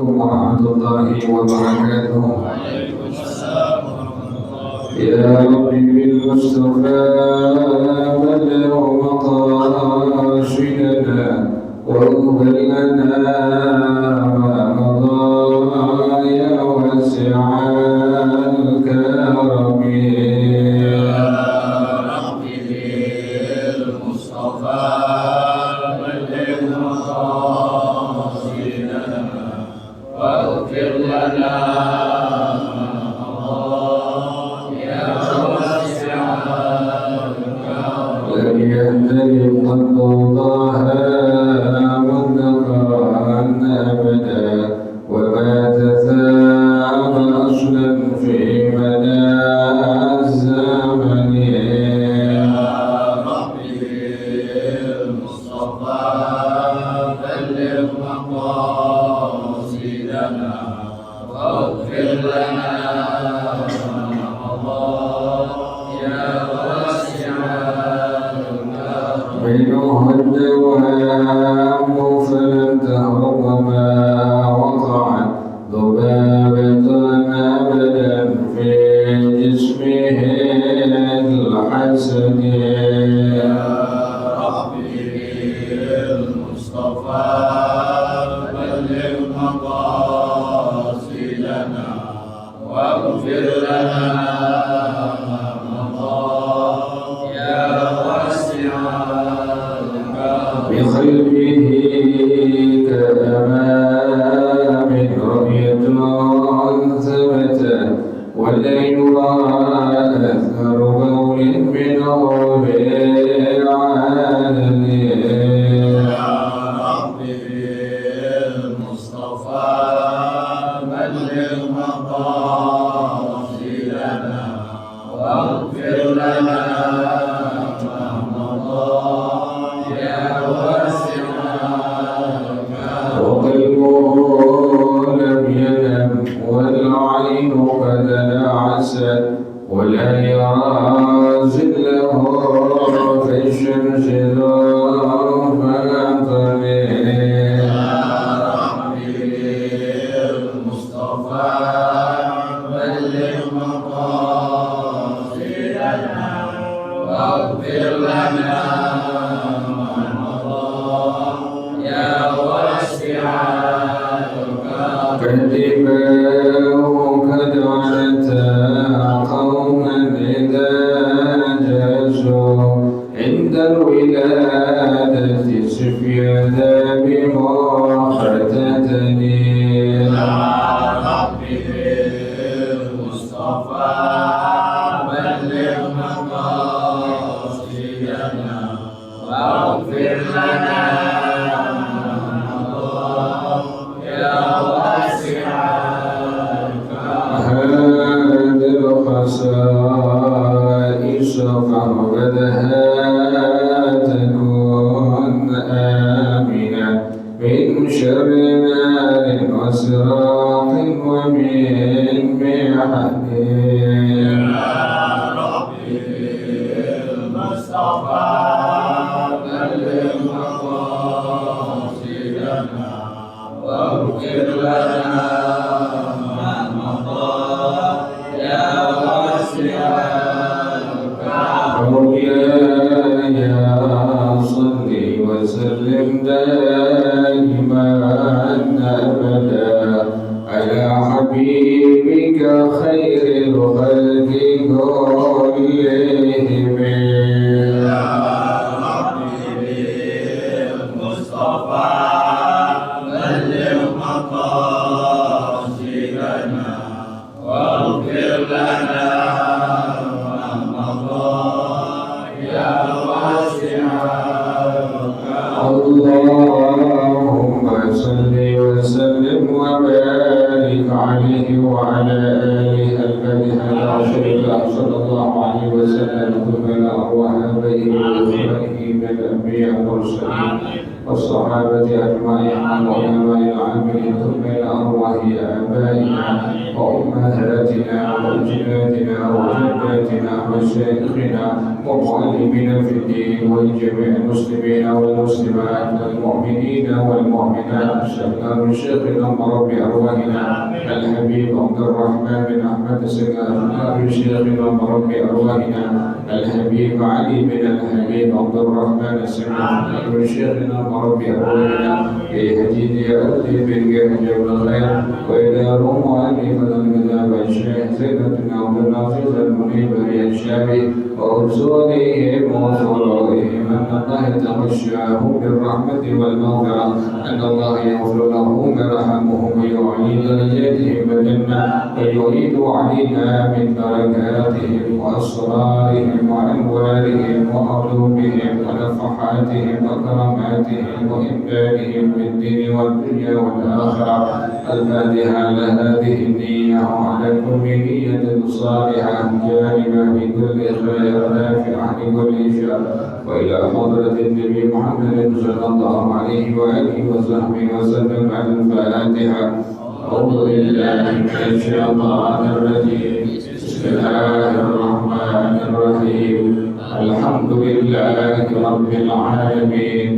عليكم ورحمة الله وبركاته. يا ربي بالمصطفى بلغ مقاصدنا واغفر لنا ما مضى يا واسع الكرم. واغفر لنا يا واسع الكرم. لم يهتدم قد ضاها مطلقا ابدا وما تثاب اصلا في مدى الزمن. يا ربي بالمصطفى بلغ مقاصدنا واغفر لنا يا واسع الكرم. منه الدوام فلن تهرب ما وقعت ذبابة أبدا في جسمه الحسن. يا ربي بالمصطفى بلغ مقاصدنا واغفر لنا يا واسع الكرم. بقلبه كأمام رؤية ثبت ولا يرى أثر بول من غرب العالم. يا ربي بالمصطفى بلغ مقاصدنا واغفر لنا ما مضى يا واسع الكرم. وقلبه لم ينم والعين قد نعست ولا يرى زله في الشمس ذرفة. يا ربي بالمصطفى بلغ مقاصدنا واغفر لنا ما مضى يا واسع الكرم. كذباه قد عنتا قوما إذا جازوا عند الولادة سفيان بمختتني. يا ربي بالمصطفى بلغ مقاصدنا واغفر لنا يا واسع الكرم. هذه الخصائص فاعبدها تكون آمنا من شر نار وسراق ومن محن. يا ربي بالمصطفى بلغ مقاصدنا واغفر لنا ما مضى يا واسع الكرم. مولاي صل وسلم دائما ابدا على حبيبك خير الخلق كلهم. يا ربي بالمصطفى بلغ مقاصدنا واغفر لنا ما مضى يا واسع الكرم. اللهم صل وسلم وبارك عليه وعلى آله الذين على رسول الله صلى الله عليه وسلم ثم الأرواح بين من الأنبياء والمرسلين والصحابة أجمعين والعلماء العاملين ثم إلى أرواح آبائنا وأمهاتنا وأجدادنا وجداتنا ومشايخنا ومعلمين في الدين ولجميع المسلمين والمسلمات والمؤمنين والمؤمنات شكرا شيخنا ورب أرواحنا الحبيب عبد الرحمن بن أحمد السكار شيخنا ورب أرواحنا الحبيب علي بن الحبيب عبد الرحمن السكار شيخنا ورب أرواحنا يهديني أهدي بالجهد والخير وإلى روم مؤلفة الكتاب الشيخ سيدنا عبد العزيز المنيب الشامي وأرسولهم وفرائهم أن الله يتغشاه بالرحمة والمغفرة أن الله يغفر لهم ويرحمهم ويعيد درجاتهم بالجنة ويعيد علينا من بركاتهم وأسرارهم وأنوارهم وعلومهم ونفحاتهم وكراماتهم وإمدادهم في الدين والدنيا والآخرة. الفاتحة على هذه النية وعلى كل نية صالحة جانبة في كل خير نافعة لكل شر وإلى حضرة النبي محمد صلى الله عليه وآله وصحبه وسلم. الفاتحة. أعوذ بالله من الشيطان الرجيم. بسم الله الرحمن الرحيم. الحمد لله رب العالمين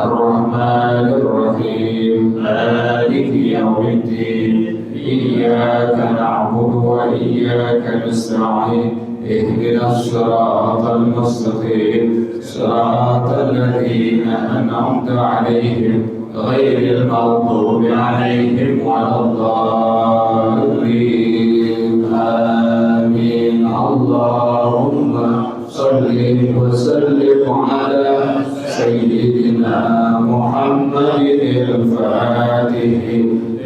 الرحمن الرحيم مالك يوم الدين إياك نعبد وإياك نستعين اهدنا الصراط المستقيم صراط الذين أنعمت عليهم غير المغضوب عليهم ولا الضالين آمين. اللهم صل وسلم على سيدنا محمد الفاتح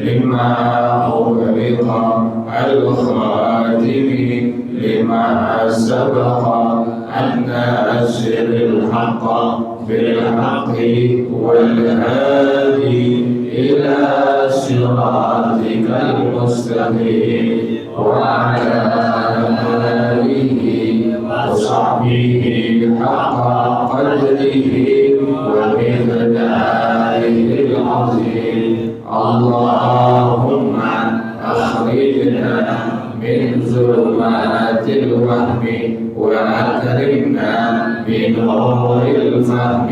لما أغلق الخاتم لما سبق الناصر الحق بالحق والهادي إلى صراطك المستقيم وعلى آله وصحبه حق قدره ومقداره العظيم. اللهم أخرجنا من ظلمات الوهم وأكرمنا بنور الفهم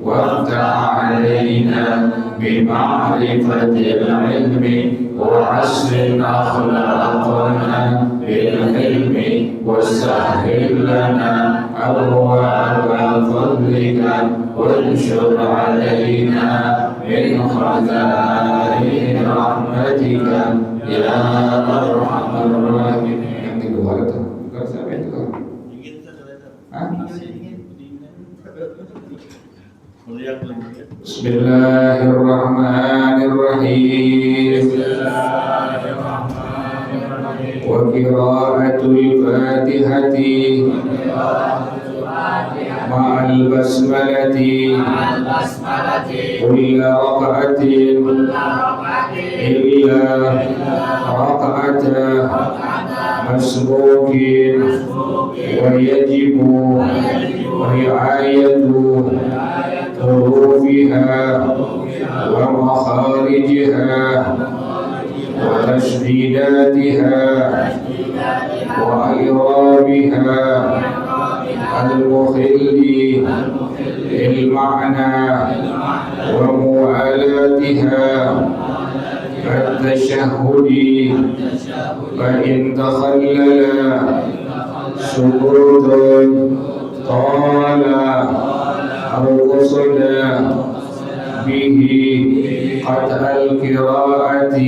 وافتح علينا بمعرفة العلم وحسن أخلاقنا بالحلم وسهل لنا أبواب فضلك وانشر علينا من خزائن رحمتك يا أرحم الراحمين. بسم الله الرحمن الرحيم. وقراءة الفاتحة مع البسملة كل ركعة إلا ركعة مسبوق ويجب رعاية حروفها ومخارجها وتشديداتها وإعرابها المخل للمعنى وموالاتها كالتشهد فإن تخلل سكوت طال أو قصد به قطع القراءة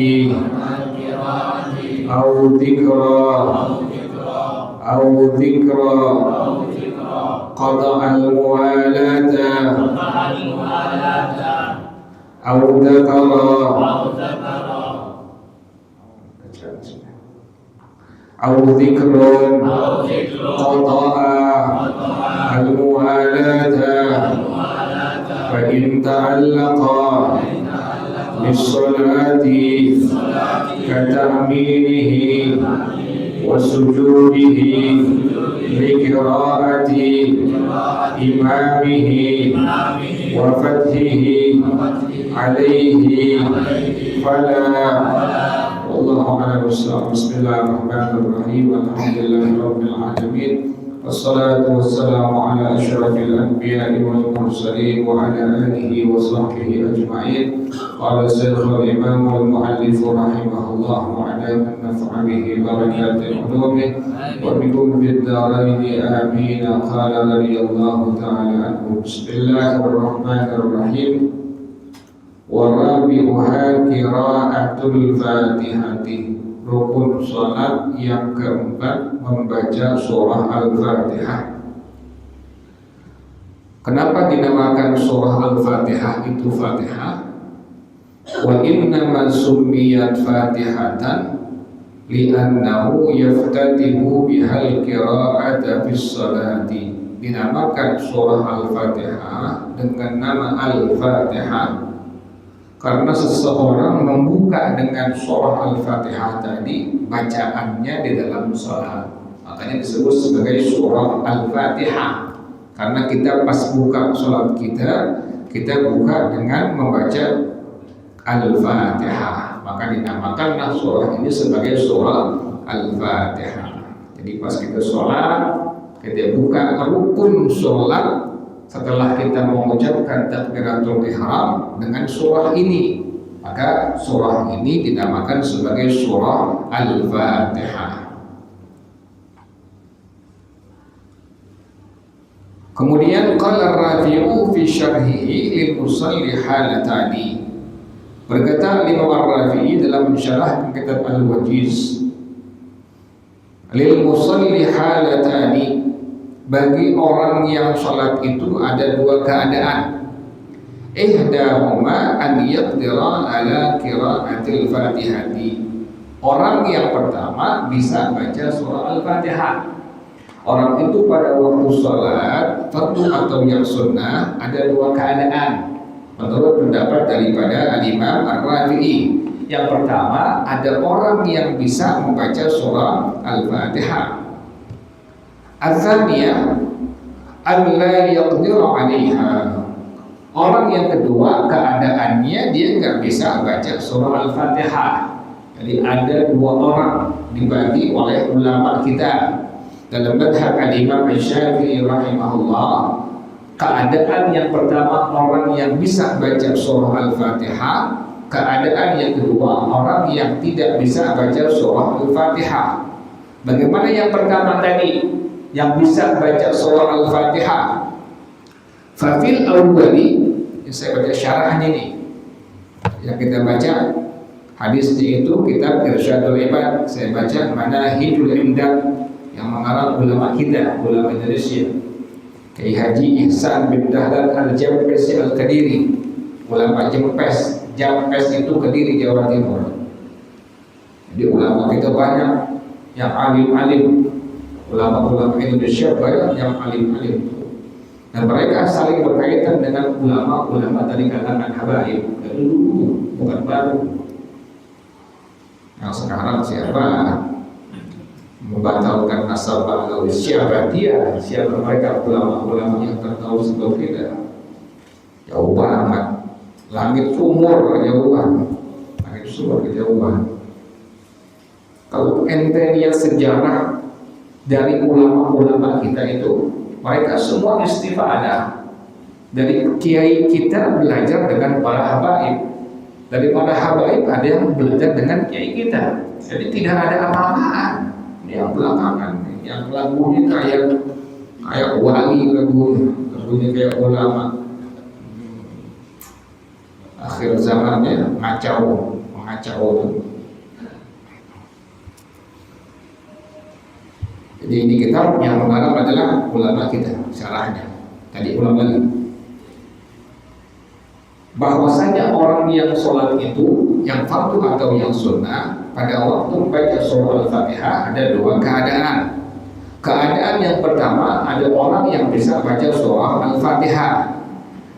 أو ذكرى قطع الموالاة أو ذكر أو ذكر قطع الموالاة فإن تعلق بالصلاة كتأمينه وسجوده لقراءة إمامه وفتحه عليه فلا والله أعلم بالصواب. بسم الله الرحمن الرحيم. الحمد لله رب العالمين، والصلاة والسلام على أشرف الأنبياء والمرسلين وعلى آله وصحبه أجمعين. قال الشيخ الإمام المؤلف رحمه الله وعلى من نفع به بركات علومه وبكم في الدارين آمين. قال رضي الله تعالى عنه. بسم الله الرحمن الرحيم. ورابعها قراءة الفاتحة. Rukun salat yang keempat membaca surah Al-Fatihah. Kenapa dinamakan surah Al-Fatihah itu Fatihah? Wa innama summiyat Fatihatan li'annahu yaftatihu bihal qira'ata bis salati. Dinamakan surah Al-Fatihah dengan nama Al-Fatihah karena seseorang membuka dengan surah Al-Fatihah tadi bacaannya di dalam salat. Makanya disebut sebagai surah Al-Fatihah. Karena kita pas buka salat kita buka dengan membaca Al-Fatihah. Maka dinamakanlah surah ini sebagai surah Al-Fatihah. Jadi pas kita salat, kita buka rukun salat setelah kita mengucapkan takbiratul ihram dengan surah ini, maka surah ini dinamakan sebagai surah Al-Fatihah. Kemudian qala Rafi'u fi syarhihi lil musalli halatani. Berkata Imam Ar-Rafi'i dalam mensyarah kitab Al-Wajiz, lil musalli halatani, bagi orang yang sholat itu ada dua keadaan. Ihdahuma an yaqdira ala qira'atil Fatihati. Orang yang pertama bisa baca surah Al-Fatihah. Orang itu pada waktu sholat fardu atau yang sunnah ada dua keadaan menurut pendapat daripada Al-Imam Ar-Rafi'i. Yang pertama, ada orang yang bisa membaca surah Al-Fatihah. Al-Thaniyah an la yaqdiru 'alaiha. Orang yang kedua keadaannya dia nggak bisa baca surah Al-Fatihah. Jadi ada dua orang dibagi oleh ulama kita dalam madhab Al-Imam Syafi'i rahimahullah. Keadaan yang pertama orang yang bisa baca surah Al-Fatihah. Keadaan yang kedua orang yang tidak bisa baca surah Al-Fatihah. Bagaimana yang pertama tadi? Yang bisa baca surah Al-Fatihah. Fafil awwali, saya baca syarahnya nih. Yang kita baca hadisnya itu kitab Irsyadul Ibad. Saya baca Manahijul Imdad yang mengarang ulama kita, ulama Indonesia, Kiai Haji Ihsan bin Dahlan Al-Jampesi Al-Qadiri, ulama Jampes. Jampes itu Kediri, Jawa Timur. Jadi ulama kita banyak yang alim-alim. Ulama-ulama Indonesia banyak yang alim-alim, dan mereka saling berkaitan dengan ulama-ulama dari kalangan habaib dulu, bukan baru. Yang sekarang siapa membatalkan nasabah atau siapa dia, siapa mereka ulama-ulama yang tertahu sebab kita jauh banget, langit sumur jauhan, langit sumur kejauhan. Kalau ente lihat sejarah dari ulama-ulama kita itu, mereka semua istifadah dari kiai kita, belajar dengan para habaib. Dari para habaib ada yang belajar dengan kiai kita. Jadi tidak ada apa-apaan. Yang belakangan, yang lagunya kayak wali, lagunya kayak ulama. Akhir zamannya mengacau. Jadi ini kitab yang mengarang adalah ulama kita, syarahnya. Tadi ulama lagi. Bahwasanya orang yang sholat itu, yang fardu atau yang sunnah, pada waktu baca surah Al-Fatihah ada dua keadaan. Keadaan yang pertama, ada orang yang bisa baca surah Al-Fatihah.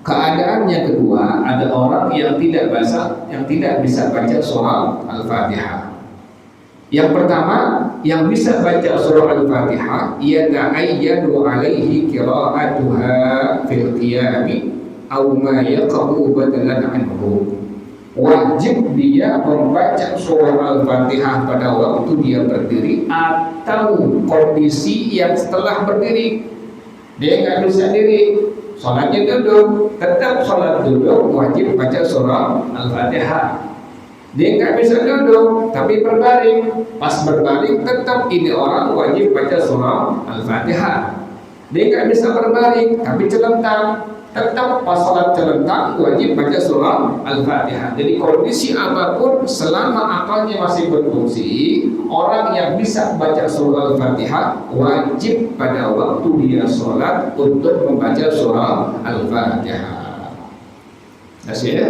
Keadaan yang kedua, ada orang yang tidak bisa baca surah Al-Fatihah. Yang pertama, yang bisa baca surah Al-Fatihah, ia ta'ayyadu alaihi qira'atuha fil qiyami aw ma yaqa'u badalan anhu. Wajib dia membaca surah Al-Fatihah pada waktu dia berdiri atau kondisi yang setelah berdiri. Dia nggak bisa diri, sholatnya duduk, tetap sholat duduk wajib baca surah Al-Fatihah. Dia nggak bisa duduk tapi berbaring, pas berbaring tetap ini orang wajib baca surah Al-Fatihah. Dia nggak bisa berbaring tapi celentang, tetap pas sholat celentang wajib baca surah Al-Fatihah. Jadi kondisi apapun selama akalnya masih berfungsi, orang yang bisa baca surah Al-Fatihah wajib pada waktu dia sholat untuk membaca surah Al-Fatihah. Kasih ya.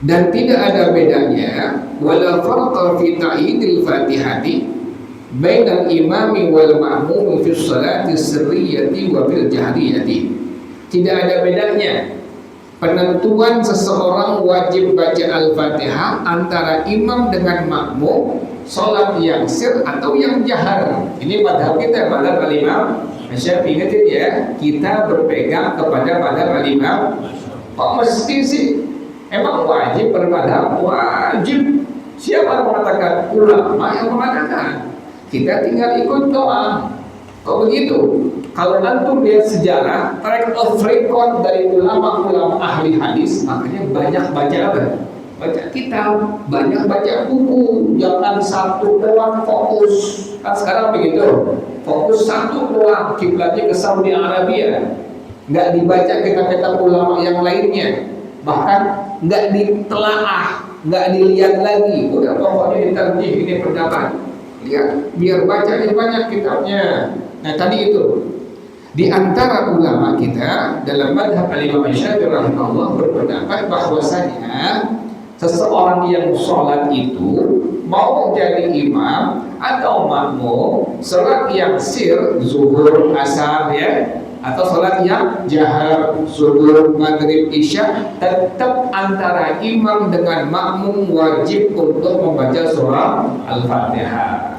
Dan tidak ada bedanya wala farqa fi ta'yidil fatihati bainal imami wal ma'mum fi sholati sirriyati wa fil jahriyati. Tidak ada bedanya penentuan seseorang wajib baca Al-Fatihah antara imam dengan makmum, sholat yang sir atau yang jahar. Ini madhab kita, madhab al-imam Syafi'i. Ingat ya, kita berpegang kepada madhab al-imam. Kok mesti sih? Emang wajib bermadhab? Wajib. Siapa yang mengatakan? Ulama yang mengatakan. Kita tinggal ikut doang. Kok begitu? Kalau antum lihat sejarah, track of record dari ulama-ulama ahli hadis, makanya banyak baca apa? Baca kitab, banyak baca buku. Jangan satu doang fokus. Kan sekarang begitu. Fokus satu doang, kiblatnya ke Saudi Arabia. Nggak dibaca kitab-kitab ulama yang lainnya. Bahkan nggak ditelaah, nggak dilihat lagi. Udah pokoknya diterjih ini pendapat. Lihat, biar baca banyak kitabnya. Nah tadi itu di antara ulama kita dalam madhab al-Imam Syafi'i rahimahullah berpendapat bahwasanya seseorang yang sholat itu mau jadi imam atau makmum, sholat yang sir, zuhur, asar ya, atau sholat yang jahar, subuh, maghrib, isya, tetap antara imam dengan makmum wajib untuk membaca surah Al-Fatihah.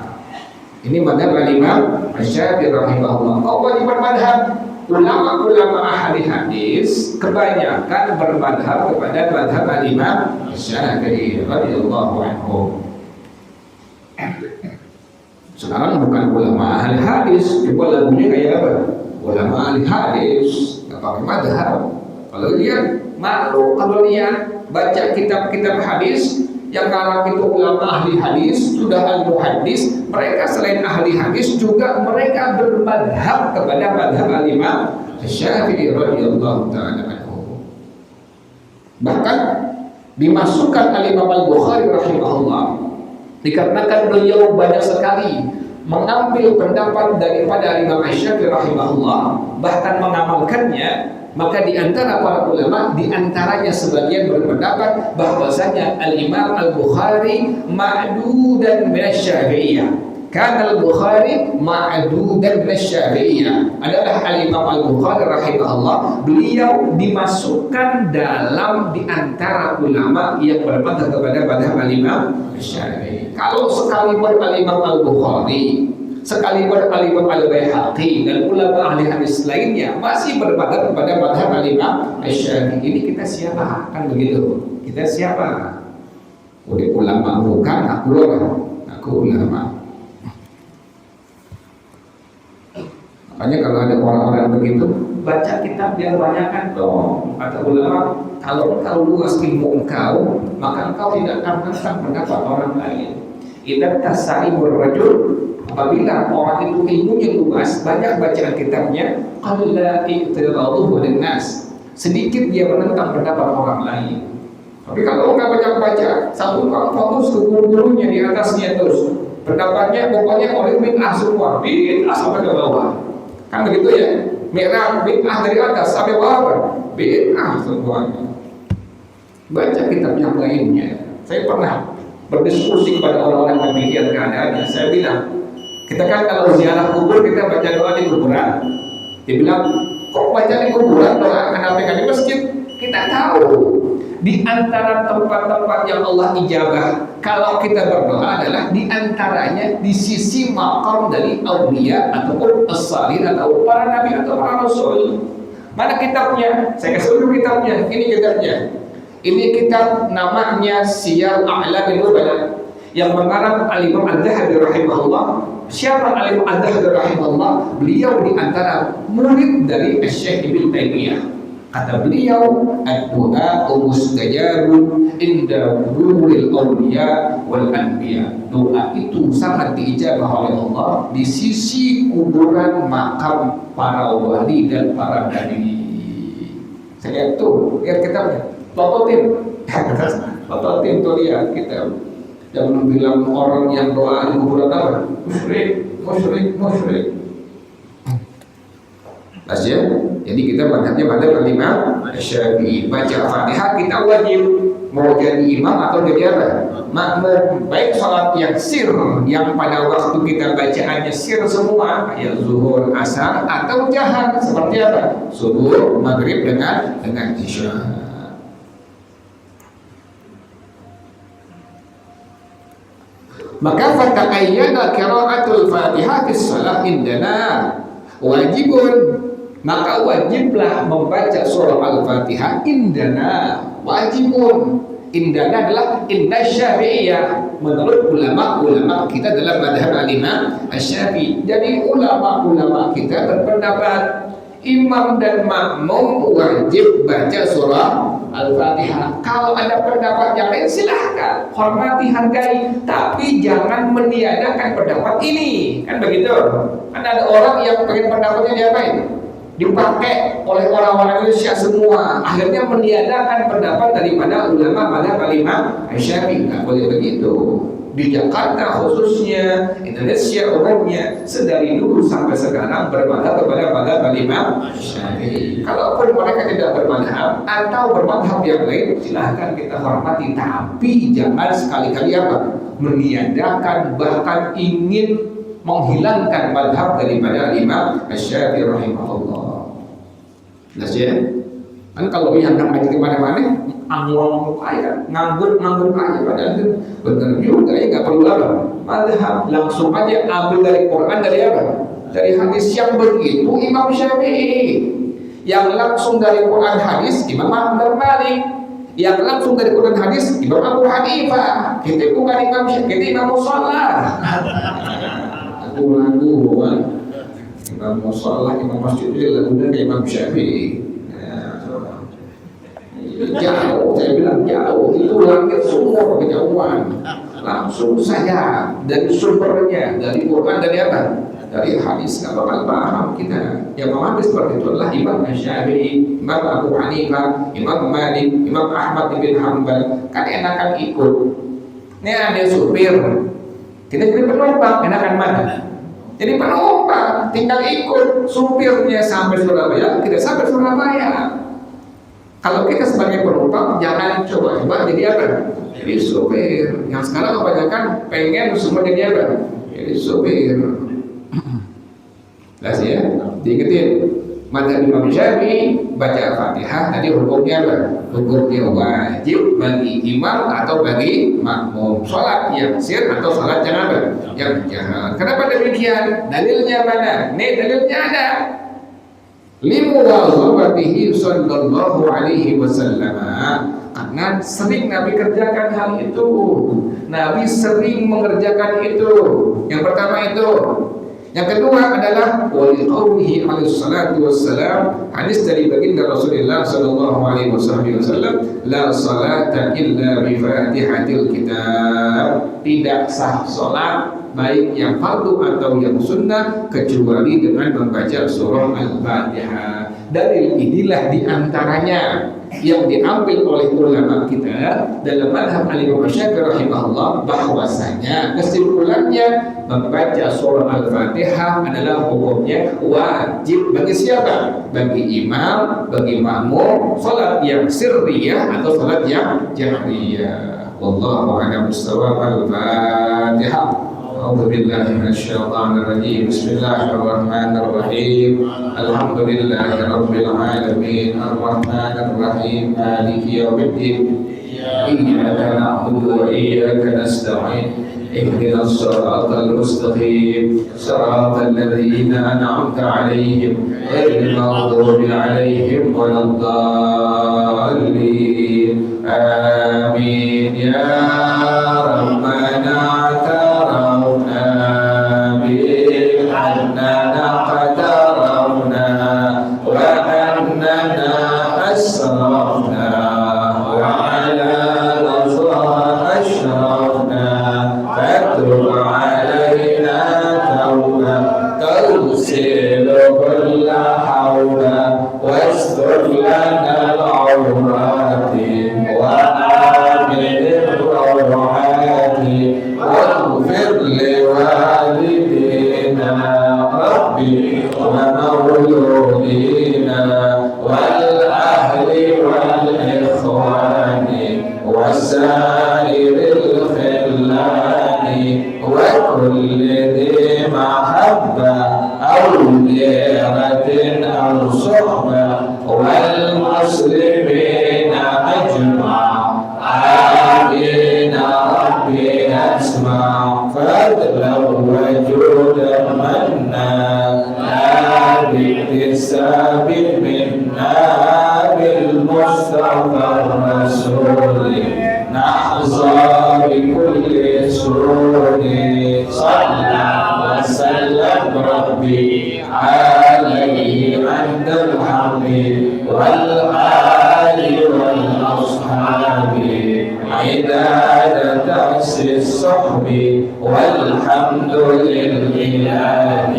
Ini madhab al-Imam Syafi'i rahimahullah. Kok wajib bermadhab? Ulama-ulama ahli hadis kebanyakan bermadhab kepada madhab al-Imam Syafi'i radhiyallahu anhu. Sekarang bukan ulama ahli hadis, coba lagunya kayak apa? Ulama ahli hadis, nggak pakai madhab. Kalau lihat malu, kalau lihat baca kitab-kitab hadis yang ngarang itu ulama ahli hadis, sudah al-muhaddis, mereka selain ahli hadis juga mereka bermadhab kepada madhab al-Imam Syafi'i radhiyallahu ta'ala anhu. Bahkan dimasukkan al-Imam Al-Bukhari rahimahullah, dikarenakan beliau banyak sekali mengambil pendapat daripada Imam Syafi'i rahimahullah, bahkan mengamalkannya. Maka di antara para ulama, di antaranya sebagian berpendapat bahwasanya Al-Imam Al-Bukhari ma'dudan minasy-Syafi'iyah. Karena Al-Bukhari ma'dudan minasy-Syafi'iyah. Adalah Al-Imam Al-Bukhari rahimahullah, beliau dimasukkan dalam di antara ulama yang bermadhab kepada madhab Al-Imam Syafi'i. Kalau sekalipun Al-Imam Al-Bukhari, sekalipun Al-Imam Al-Baihaqi dan ulama ahli hadis lainnya masih bermadhab kepada madhab Al-Imam Syafi'i, ini kita siapa? Kan begitu. Kita siapa? Udah ulama bukan, aku ulama. Makanya kalau ada orang-orang begitu, baca kitab yang banyakkan dong. Kata ulama, kalau engkau luas ilmu engkau, maka engkau tidak akan menentang pendapat orang lain. Idza tasa'ibur rajul, apabila orang itu ilmunya luas, banyak bacaan kitabnya, qalla i'tiraduhu linnas, sedikit dia menentang pendapat orang lain. Tapi kalau enggak banyak baca, satu orang fokus ke guru-gurunya di atasnya terus. Pendapatnya pokoknya oleh bid'ah semua, bid'ah sampai ke bawah. Kan begitu ya? Mi'raj bid'ah dari atas sampai bawah, bid'ah semuanya. Baca kitab yang lainnya. Saya pernah berdiskusi kepada orang-orang yang demikian keadaannya. Saya bilang, kita kan kalau ziarah kubur kita baca doa di kuburan. Dia bilang, kok baca di kuburan doa kenapa kan di masjid? Kita tahu di antara tempat-tempat yang Allah ijabah kalau kita berdoa adalah di antaranya di sisi maqam dari aulia ataupun as-salihin atau para nabi atau para rasul. Mana kitabnya? Saya kasih dulu kitabnya. Ini kitabnya. Ini kitab namanya Siyar A'lamil Nubala yang mengarang Al-Imam Adz-Dzahabi rahimahullah. Siapa Al-Imam Adz-Dzahabi rahimahullah? Beliau di antara murid dari Syekh Ibnu Taimiyah. Kata beliau, ad-du'a mustajabun inda huduril awliya wal anbiya. Doa itu sangat diijabah oleh Allah di sisi kuburan makam para wali dan para nabi. Saya lihat tuh, lihat kitabnya. Tototin tuh lihat kitab. Jangan bilang orang yang doa di kuburan apa? Musyrik. Pas ya, jadi kita madhabnya madhab Imam Syafi'i. Baca Fatihah kita wajib, mau jadi imam atau jadi apa? Makmum. Baik salat yang sir, yang pada waktu kita bacaannya sir semua, kayak zuhur, asar, atau jahar seperti apa? Subuh, maghrib dengan isya. Maka fata'ayyana qira'atul Fatihah fi shalah indana wajibun. Maka wajiblah membaca surah Al-Fatihah indana, wajibun. Indana adalah indah Syafi'iyah menurut ulama-ulama kita dalam madhab Al-Imam Asy-Syafi'i. Jadi ulama-ulama kita berpendapat imam dan makmum wajib baca surah Al-Fatihah. Kalau ada pendapat yang lain silahkan, hormati, hargai, tapi jangan meniadakan pendapat ini. Kan begitu? Kan ada orang yang pengen pendapatnya diapain? Dipakai oleh orang-orang Indonesia semua, akhirnya meniadakan pendapat daripada ulama madhab Al-Imam Asy-Syafi'i. Nggak boleh begitu. Di Jakarta khususnya, Indonesia umumnya, sedari dulu sampai sekarang bermadhab kepada madhab Al-Imam Asy-Syafi'i. Kalaupun mereka tidak bermadhab atau bermadhab yang lain, silahkan kita hormati, tapi jangan sekali-kali apa? Meniadakan, bahkan ingin menghilangkan madhab daripada Imam Asy-Syafi'i rahimahullah. Jelas ya? Kan kalau yang ngaji kemana-mana, ngomong aja, nganggur aja, padahal itu benar juga ya, nggak perlu apa madhab, langsung aja ambil dari Quran, dari apa? Dari hadis. Yang begitu Imam Syafi'i, yang langsung dari Quran hadis Imam Ahmad Malik, yang langsung dari Quran hadis Imam Abu Hanifah. Kita bukan Imam Syafi'i, kita Imam Musallah. Lagu Imam Musallah, Imam Masjid itu lagunya kayak Imam Syafi'i. Jauh, saya bilang jauh, itu langit semua kejauhan. Langsung saja dari sumbernya, dari Quran, dari apa? Dari hadis. Nggak bakal paham kita. Yang memahami seperti itu adalah Imam Syafi'i, Imam Abu Hanifah, Imam Malik, Imam Ahmad bin Hanbal. Kan enakan ikut. Ini ada supir, kita jadi penumpang, enakan mana? Jadi penumpang, tinggal ikut supirnya sampai Surabaya, tidak sampai Surabaya. Kalau kita sebagai penumpang, jangan coba-coba jadi apa? Jadi supir. Yang sekarang kebanyakan pengen semua jadi apa? Jadi supir. Jelas ya? Diingetin. Madhab Imam Syafi'i baca Fatihah tadi hukumnya apa? Hukumnya wajib bagi imam atau bagi makmum. Salat yang sir atau salat yang apa? Yang jahar. Kenapa demikian? Dalilnya mana? Nih dalilnya ada. Limuwazabatihi sallallahu alaihi wasallam. Karena sering Nabi kerjakan hal itu. Nabi sering mengerjakan itu. Yang pertama itu. Yang kedua adalah wali qaulihi alaihi salatu wassalam, hadis dari baginda Rasulullah sallallahu alaihi wasallam, la salata illa bi fatihatil kitab. Tidak sah salat baik yang fardu atau yang sunnah kecuali dengan membaca surah Al-Fatihah. Dalil inilah diantaranya yang diambil oleh ulama kita dalam madhab Al-Imam Syafi'i rahimahullah, bahwasanya kesimpulannya membaca surah Al-Fatihah adalah hukumnya wajib bagi siapa? Bagi imam, bagi makmum, salat yang sirriyah atau salat yang jahriyah. Wallahu a'lam bishawab. Al-Fatihah. أعوذ بالله من الشيطان الرجيم. بسم الله الرحمن الرحيم. الحمد لله رب العالمين الرحمن الرحيم مالك يوم الدين إياك نعبد وإياك نستعين اهدنا الصراط المستقيم صراط الذين أنعمت عليهم غير المغضوب عليهم ولا الضالين آمين. يا ربنا اعترفنا بأننا قدرنا وأننا أسرفنا وعلى أشرفنا فتب علينا توبة تغسل كل حوبة واستر لنا العورات وآمن الروعات واغفر لوالدينا ربي ومولودينا والأهل والإخوان وسائر الخلان وكل ذي محبة أو ديرة أو صحبة والمسلمين أجمع آمين ربي أسمع فضلا وجودا منا لا باكتساب منا بالمصطفى الرسول نحظى بكل سرور صلى وسلم ربي عليه عند الحمد والآل والأصحاب عداد دأس الصحب والحمد لله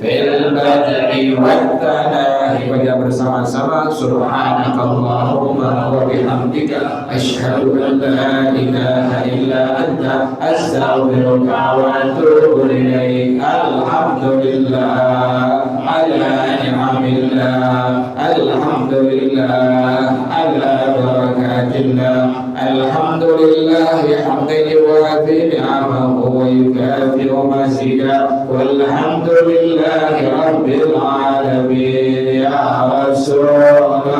في البدء والتناهي. Baca bersama-sama Subhanakallahumma wa bihamdika asyhadu an la ilaha illa anta astaghfiruka wa atubu ilaik. Alhamdulillah ala ni'amillah, alhamdulillah ala barakatillah, alhamdulillah hamdan yuwafi ni'amahu wa yukafi'u mazidah, walhamdulillahi rabbil alamin. Ya Rasulullah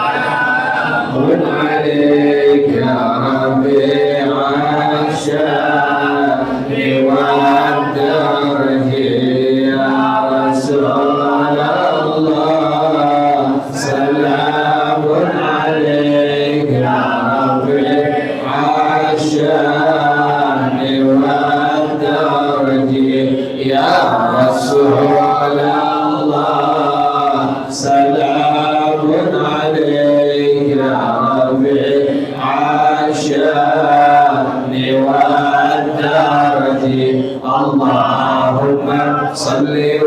salamun alaika ya Rabbi asyani wa darji. Ya Rasulullah salamun alaika ya Rabbi asyani wa darji. Ya Rasulullah salamun alaika ya Rabbi asyani wa darji. Allahumma salli